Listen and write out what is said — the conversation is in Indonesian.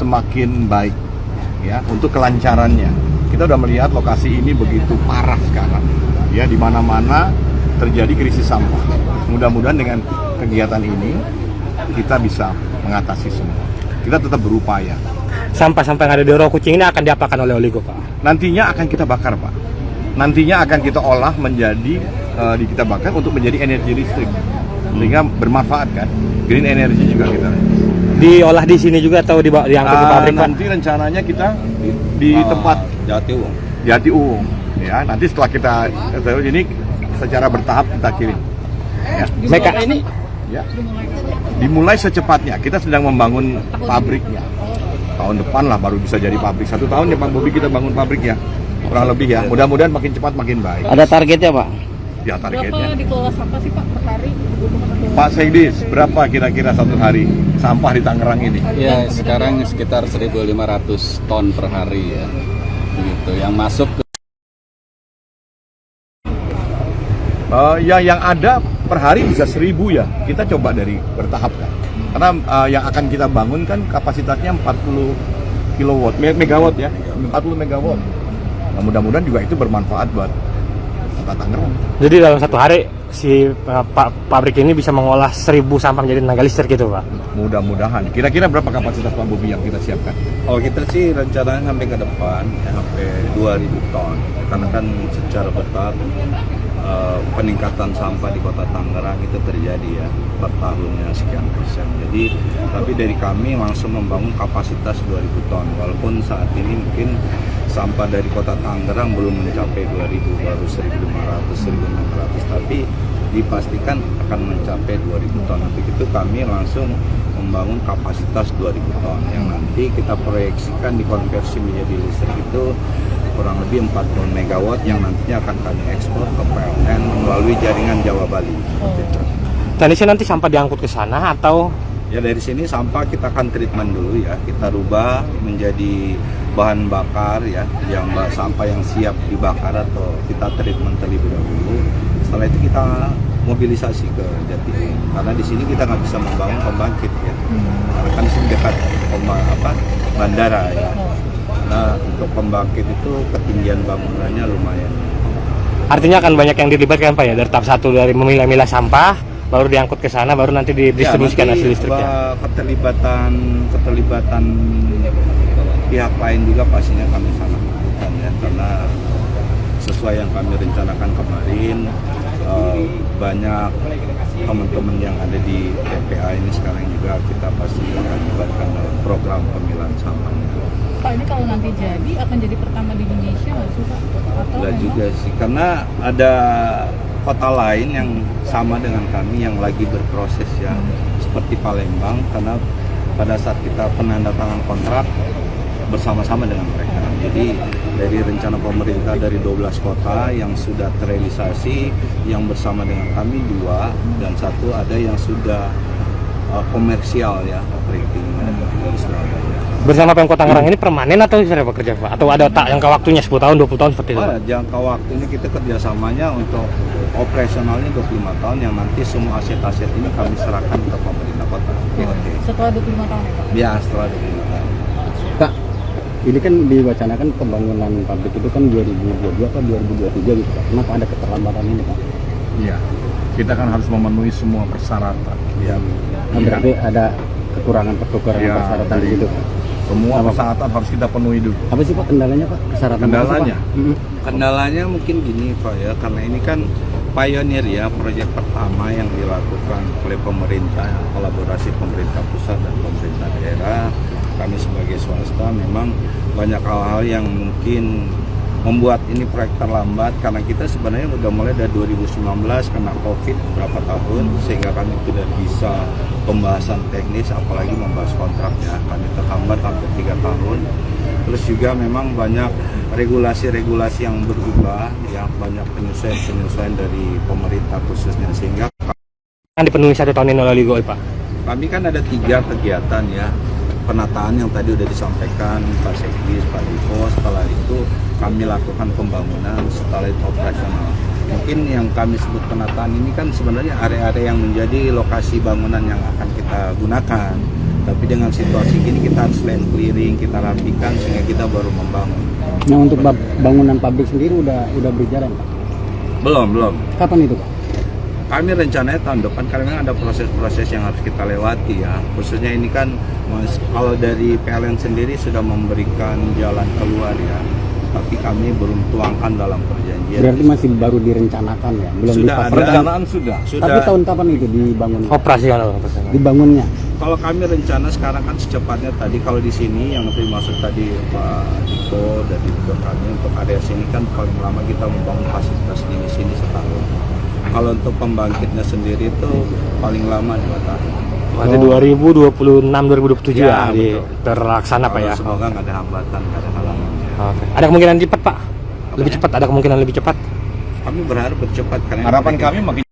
semakin baik ya untuk kelancarannya. Kita udah melihat lokasi ini begitu parah sekarang ya, di mana-mana terjadi krisis sampah. Mudah-mudahan dengan kegiatan ini kita bisa mengatasi semua. Kita tetap berupaya. Sampah-sampah yang ada di Roh Kucing ini akan diapakan oleh Oligo, Pak? Nantinya akan kita bakar, Pak. Nantinya akan kita olah menjadi kita bakar untuk menjadi energi listrik, sehingga bermanfaat kan. Green energy juga kita. Diolah di sini juga atau diangkut ke pabrik, Pak? Nanti rencananya kita di tempat Jati Uwung. Ya, nanti setelah kita ini secara bertahap kita kirim. Ya. Mereka ini ya dimulai secepatnya. Kita sedang membangun pabriknya. Tahun depan lah baru bisa jadi pabrik. 1 tahun ya Pak Bobi kita bangun pabrik ya, kurang lebih ya. Mudah-mudahan makin cepat makin baik. ada targetnya, Pak? Ya targetnya. Berapa dikelola sampah sih Pak per hari? Pak Segdis, berapa kira-kira 1 hari sampah di Tangerang ini? Ya sekarang sekitar 1.500 ton per hari ya, begitu. Yang masuk ke Ya yang ada per hari bisa 1.000 ya. Kita coba dari bertahap kan. Karena yang akan kita bangun kan kapasitasnya 40 kilowatt, megawatt ya, 40 megawatt. Nah, mudah-mudahan juga itu bermanfaat buat kota Tangerang. Jadi dalam 1 hari si pabrik ini bisa mengolah 1.000 sampah menjadi tenaga listrik gitu, Pak? Mudah-mudahan. Kira-kira berapa kapasitas Pak Bobi yang kita siapkan? Oh kita sih rencananya sampai ke depan ya, sampai 2.000 ton. Karena kan secara bertahap peningkatan sampah di kota Tangerang itu terjadi ya per tahunnya sekian persen. Jadi tapi dari kami langsung membangun kapasitas 2.000 ton. Walaupun saat ini mungkin sampah dari kota Tangerang belum mencapai 2.000, baru 1.500, 1.600, tapi dipastikan akan mencapai 2.000 ton. Nanti itu kami langsung membangun kapasitas 2.000 ton yang nanti kita proyeksikan dikonversi menjadi listrik itu kurang lebih 40 megawatt yang nantinya akan kami ekspor ke PLN melalui jaringan Jawa Bali. Dan di sini nanti sampah diangkut ke sana atau? Ya dari sini sampah kita akan treatment dulu ya, kita rubah menjadi bahan bakar ya, yang sampah yang siap dibakar atau kita treatment terlebih dahulu. Setelah itu kita mobilisasi ke Jati Uwung. Karena di sini kita nggak bisa membangun pembangkit ya, karena kan di sini dekat bandara ya. Nah untuk pembangkit itu ketinggian bangunannya lumayan. Artinya akan banyak yang dilibatkan, Pak ya, dari tahap 1 dari memilah-milah sampah, baru diangkut ke sana, baru nanti didistribusikan hasil listriknya. Keterlibatan pihak lain juga pastinya kami sangat melakukan ya, karena sesuai yang kami rencanakan kemarin, banyak teman-teman yang ada di TPA ini sekarang juga kita pasti akan libatkan dalam program pemilahan sampahnya. Pak, ini kalau nanti jadi akan jadi pertama di Indonesia nggak sih Pak? Enggak juga sih, karena ada kota lain yang sama dengan kami yang lagi berproses ya, seperti Palembang, karena pada saat kita penandatangan kontrak bersama-sama dengan mereka. Jadi dari rencana pemerintah dari 12 kota yang sudah terrealisasi, yang bersama dengan kami 2, dan 1 ada yang sudah komersial ya, operating di Surabaya. Bersama Pemkot Tangerang ini permanen atau bisa bekerja, Pak? Atau ada jangka waktunya 10 tahun, 20 tahun seperti itu? Jangka waktunya kita kerjasamanya untuk operasionalnya 25 tahun yang nanti semua aset-aset ini kami serahkan ke pemerintah kota. Setelah 25 tahun ya Pak? Ya setelah 25 tahun. Pak, ini kan diwacanakan pembangunan pabrik itu kan 2022 atau 2023 gitu Pak. Kenapa ada keterlambatan ini Pak? Iya, kita kan harus memenuhi semua persyaratan. Ya. Berarti ada kekurangan persyaratan di situ Pak? Semua persyaratan harus kita penuhi dulu. Apa sih Pak kendalanya Pak? Persyaratan Kendalanya? Kendalanya mungkin gini Pak ya, karena ini kan pioneer ya, proyek pertama yang dilakukan oleh pemerintah, kolaborasi pemerintah pusat dan pemerintah daerah. Kami sebagai swasta memang banyak hal-hal yang mungkin membuat ini proyek terlambat, karena kita sebenarnya udah mulai dari 2019 kena COVID berapa tahun, sehingga kami tidak bisa pembahasan teknis apalagi membahas kontraknya, kami terhambat hampir 3 tahun. Terus juga memang banyak regulasi-regulasi yang berubah ya, banyak penyesuaian dari pemerintah khususnya, sehingga Kan dipenuhi 1 tahun ini oleh Oligo, Pak? kami kan ada 3 kegiatan ya, penataan yang tadi udah disampaikan Pak Sekdis, Pak Diko. Setelah itu kami lakukan pembangunan, setelah itu operasional. Mungkin yang kami sebut penataan ini kan sebenarnya area-area yang menjadi lokasi bangunan yang akan kita gunakan. Tapi dengan situasi gini kita harus land clearing, kita rapikan sehingga kita baru membangun. Nah untuk bangunan pabrik sendiri udah berjalan Pak? Belum. Kapan itu Pak? Kami rencananya tahun depan karena memang ada proses-proses yang harus kita lewati ya. Khususnya ini kan kalau dari PLN sendiri sudah memberikan jalan keluar ya. Tapi kami belum tuangkan dalam perjanjian. Berarti masih baru direncanakan ya? Belum Sudah dipasang. ada. Perencanaan sudah. Tapi tahun kapan itu dibangun? Operasional. Dibangunnya? Kalau kami rencana sekarang kan secepatnya tadi kalau di sini yang dimaksud tadi Pak Diko dari direktur kami untuk area sini kan paling lama kita membangun fasilitas di sini setahun. Kalau untuk pembangkitnya sendiri itu paling lama 2 tahun. Berarti 2026-2027 Ya, ya, betul. terlaksana Pak ya. Semoga nggak ada hambatan, nggak ada halangan. Oke. Ada kemungkinan cepat Pak? Lebih cepat, ada kemungkinan lebih cepat. Kami berharap bercepat karena Harapan kami makin